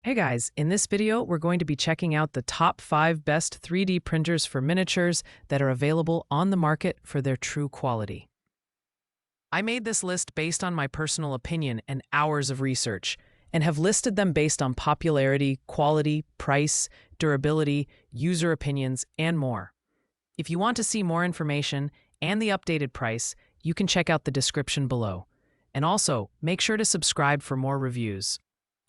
Hey guys, in this video, we're going to be checking out the top 5 best 3D printers for miniatures that are available on the market for their true quality. I made this list based on my personal opinion and hours of research, and have listed them based on popularity, quality, price, durability, user opinions, and more. If you want to see more information and the updated price, you can check out the description below. And also, make sure to subscribe for more reviews.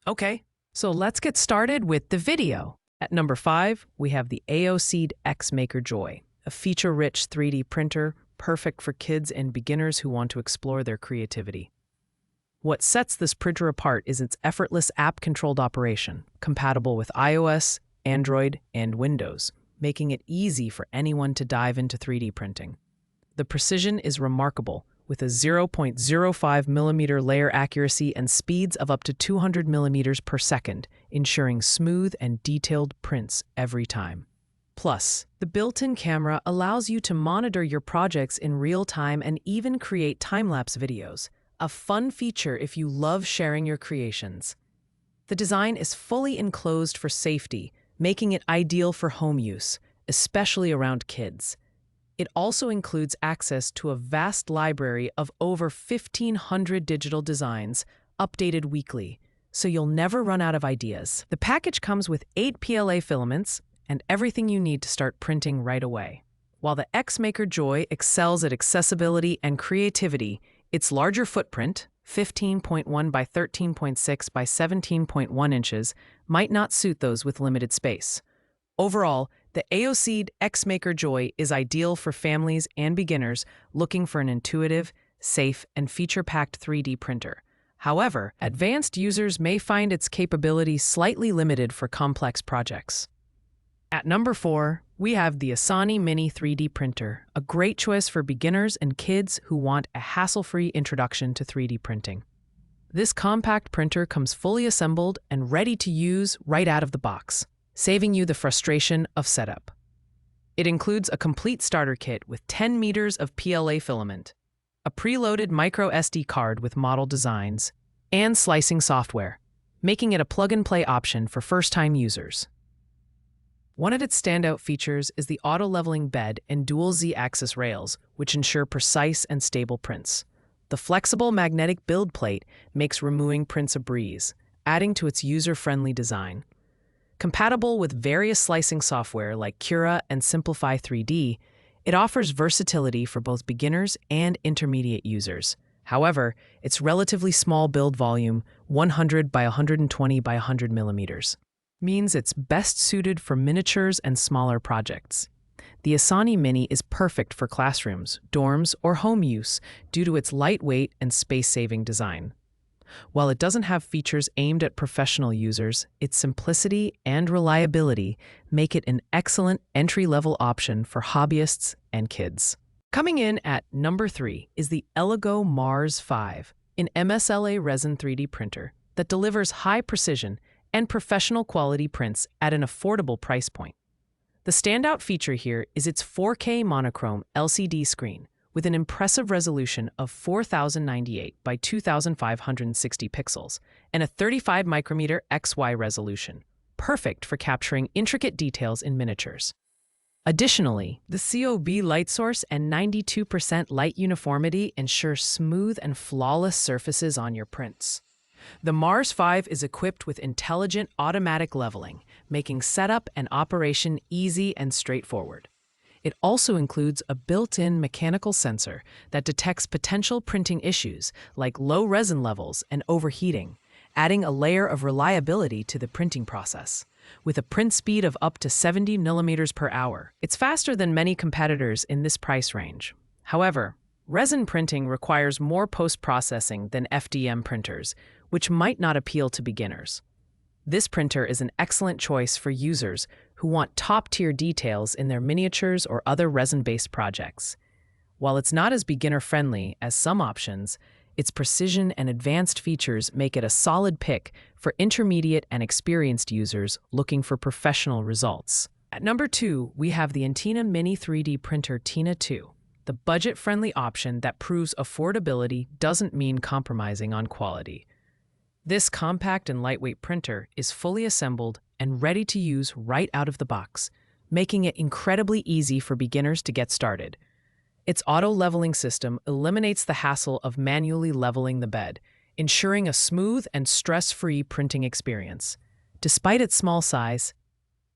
Okay. So let's get started with the video. At number 5, we have the AOC X Maker Joy, a feature-rich 3D printer perfect for kids and beginners who want to explore their creativity. What sets this printer apart is its effortless app-controlled operation, compatible with iOS, Android, and Windows, making it easy for anyone to dive into 3D printing. The precision is remarkable, with a 0.05mm layer accuracy and speeds of up to 200 millimeters per second, ensuring smooth and detailed prints every time. Plus, the built-in camera allows you to monitor your projects in real time and even create time-lapse videos, a fun feature if you love sharing your creations. The design is fully enclosed for safety, making it ideal for home use, especially around kids. It also includes access to a vast library of over 1,500 digital designs, updated weekly, so you'll never run out of ideas. The package comes with 8 PLA filaments and everything you need to start printing right away. While the X Maker Joy excels at accessibility and creativity, its larger footprint, 15.1 by 13.6 by 17.1 inches, might not suit those with limited space. Overall, the AOC X Maker Joy is ideal for families and beginners looking for an intuitive, safe, and feature-packed 3D printer. However, advanced users may find its capabilities slightly limited for complex projects. At number 4, we have the Asani Mini 3D Printer, a great choice for beginners and kids who want a hassle-free introduction to 3D printing. This compact printer comes fully assembled and ready to use right out of the box, saving you the frustration of setup. It includes a complete starter kit with 10 meters of PLA filament, a preloaded micro SD card with model designs, and slicing software, making it a plug-and-play option for first-time users. One of its standout features is the auto-leveling bed and dual Z-axis rails, which ensure precise and stable prints. The flexible magnetic build plate makes removing prints a breeze, adding to its user-friendly design. Compatible with various slicing software like Cura and Simplify 3D, it offers versatility for both beginners and intermediate users. However, its relatively small build volume, 100 by 120 by 100 millimeters, means it's best suited for miniatures and smaller projects. The Asani Mini is perfect for classrooms, dorms, or home use due to its lightweight and space-saving design. While it doesn't have features aimed at professional users, its simplicity and reliability make it an excellent entry-level option for hobbyists and kids. Coming in at number 3 is the Elegoo Mars 5, an MSLA resin 3D printer that delivers high precision and professional quality prints at an affordable price point. The standout feature here is its 4K monochrome LCD screen, with an impressive resolution of 4098 by 2560 pixels and a 35 micrometer XY resolution, perfect for capturing intricate details in miniatures. Additionally, the COB light source and 92% light uniformity ensure smooth and flawless surfaces on your prints. The Mars 5 is equipped with intelligent automatic leveling, making setup and operation easy and straightforward. It also includes a built-in mechanical sensor that detects potential printing issues like low resin levels and overheating, adding a layer of reliability to the printing process. With a print speed of up to 70 millimeters per hour, it's faster than many competitors in this price range. However, resin printing requires more post-processing than FDM printers, which might not appeal to beginners. This printer is an excellent choice for users who want top-tier details in their miniatures or other resin-based projects. While it's not as beginner-friendly as some options, its precision and advanced features make it a solid pick for intermediate and experienced users looking for professional results. At number 2, we have the Intina Mini 3D Printer Tina 2, the budget-friendly option that proves affordability doesn't mean compromising on quality. This compact and lightweight printer is fully assembled and ready to use right out of the box, making it incredibly easy for beginners to get started. Its auto-leveling system eliminates the hassle of manually leveling the bed, ensuring a smooth and stress-free printing experience. Despite its small size,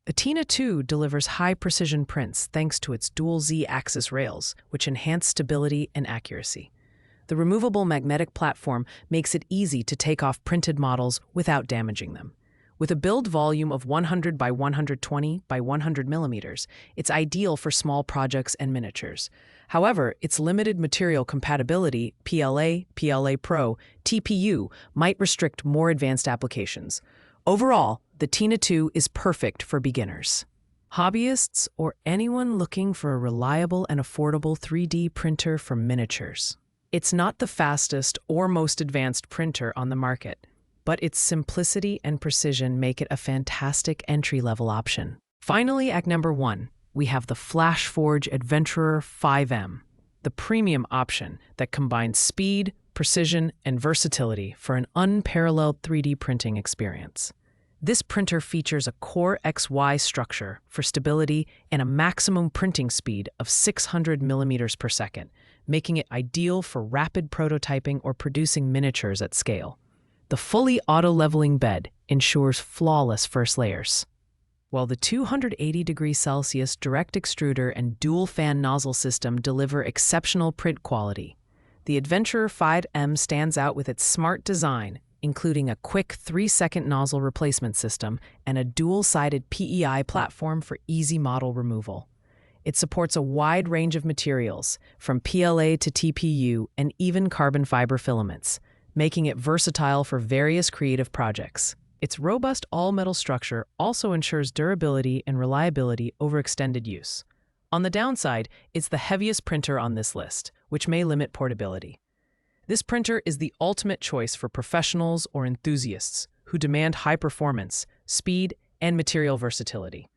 the Tina 2 delivers high-precision prints thanks to its dual Z-axis rails, which enhance stability and accuracy. The removable magnetic platform makes it easy to take off printed models without damaging them. With a build volume of 100 by 120 by 100 millimeters, it's ideal for small projects and miniatures. However, its limited material compatibility, PLA, PLA Pro, TPU, might restrict more advanced applications. Overall, the Tina 2 is perfect for beginners, hobbyists, or anyone looking for a reliable and affordable 3D printer for miniatures. It's not the fastest or most advanced printer on the market, but its simplicity and precision make it a fantastic entry-level option. Finally, at number 1, we have the FlashForge Adventurer 5M, the premium option that combines speed, precision, and versatility for an unparalleled 3D printing experience. This printer features a Core XY structure for stability and a maximum printing speed of 600 millimeters per second, making it ideal for rapid prototyping or producing miniatures at scale. The fully auto-leveling bed ensures flawless first layers, while the 280 degrees Celsius direct extruder and dual fan nozzle system deliver exceptional print quality. The Adventurer 5M stands out with its smart design, including a quick 3-second nozzle replacement system and a dual-sided PEI platform for easy model removal. It supports a wide range of materials, from PLA to TPU and even carbon fiber filaments, making it versatile for various creative projects. Its robust all-metal structure also ensures durability and reliability over extended use. On the downside, it's the heaviest printer on this list, which may limit portability. This printer is the ultimate choice for professionals or enthusiasts who demand high performance, speed, and material versatility.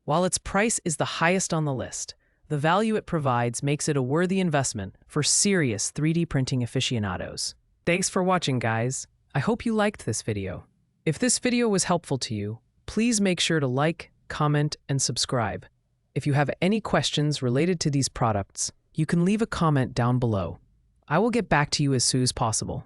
While its price is the highest on the list, the value it provides makes it a worthy investment for serious 3D printing aficionados. Thanks for watching, guys. I hope you liked this video. If this video was helpful to you, please make sure to like, comment, and subscribe. If you have any questions related to these products, you can leave a comment down below. I will get back to you as soon as possible.